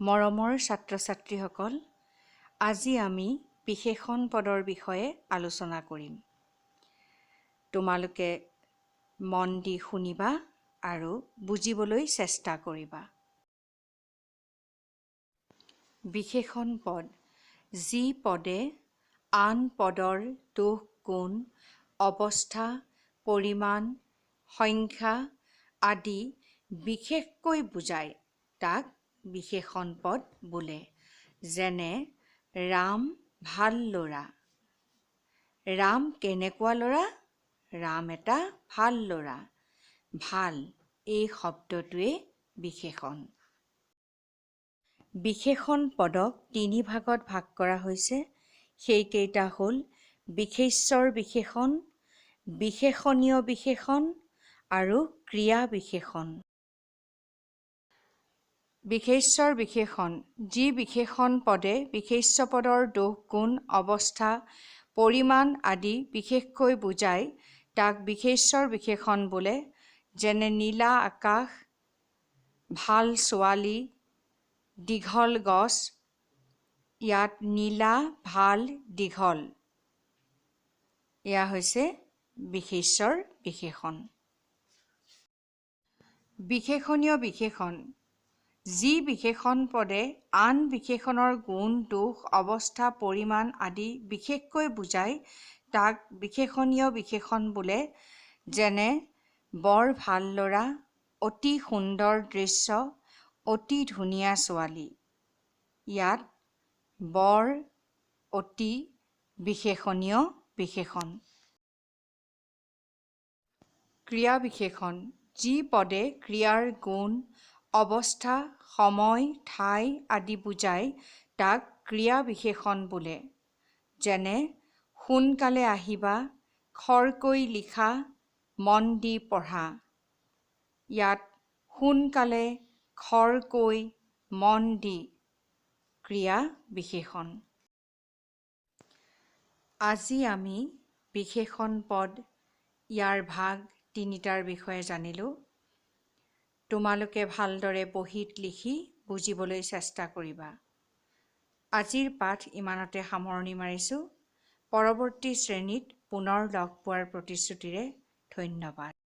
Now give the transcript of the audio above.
মৰমৰ ছাত্ৰ-ছাত্ৰীসকল, আজি আমি বিশেষণ পদৰ বিষয়ে আলোচনা কৰিম। তোমালোকে মন দি শুনিবা আৰু বুজিবলৈ চেষ্টা কৰিবা। বিশেষণ পদ, যি পদে আন পদৰ দোষ গুণ, অৱস্থা, পৰিমাণ, সংখ্যা আদি বিশেষকৈ বুজায়, তাক বিশেষণ পদ বোলে। যেনে ৰাম ভাল ল'ৰা। ৰাম কেনেকুৱা ল'ৰা? ৰাম এটা ভাল ল'ৰা। ভাল এই শব্দটোৱে বিশেষণ। বিশেষণ পদক 3 ভাগত ভাগ কৰা হৈছে। সেইকেইটা হ'ল বিশেষ্যৰ বিশেষণ, বিশেষণীয় বিশেষণ আৰু ক্ৰিয়া বিশেষণ। বিশেষ্যৰ বিশেষণ, যি বিশেষণ পদে বিশেষ্য পদৰ দোষ গুণ, অৱস্থা, পৰিমাণ আদি বিশেষকৈ বুজায়, তাক বিশেষ্যৰ বিশেষণ বোলে। যেনে নীলা আকাশ, ভাল ছোৱালী, দীঘল গছ। ইয়াত নীলা, ভাল, দীঘল এয়া হৈছে বিশেষ্যৰ বিশেষণ। বিশেষণীয় বিশেষণ, যি বিশেষণ পদে আন বিশেষণৰ গুণ, দোষ, অৱস্থা, পৰিমাণ আদি বিশেষকৈ বুজায়, তাক বিশেষণীয় বিশেষণ বোলে। যেনে বৰ ভাল ল'ৰা, অতি সুন্দৰ দৃশ্য, অতি ধুনীয়া ছোৱালী। ইয়াত বৰ, অতি বিশেষণীয় বিশেষণ। ক্ৰিয়া বিশেষণ, যি পদে ক্ৰিয়াৰ গুণ, অৱস্থা, সময়, ঠাই আদি বুজায়, তাক ক্ৰিয়া বিশেষণ বোলে। যেনে সোনকালে আহিবা, খৰকৈ লিখা, মন দি পঢ়া। ইয়াত সোনকালে, খৰকৈ, মন দি ক্ৰিয়া বিশেষণ। আজি আমি বিশেষণ পদ ইয়াৰ ভাগ 3টাৰ বিষয়ে জানিলোঁ। তোমালোকে ভালদৰে বহীত লিখি বুজিবলৈ চেষ্টা কৰিবা। আজিৰ পাঠ ইমানতে সামৰণি মাৰিছোঁ। পৰৱৰ্তী শ্ৰেণীত পুনৰ লগ পোৱাৰ প্ৰতিশ্ৰুতিৰে ধন্যবাদ।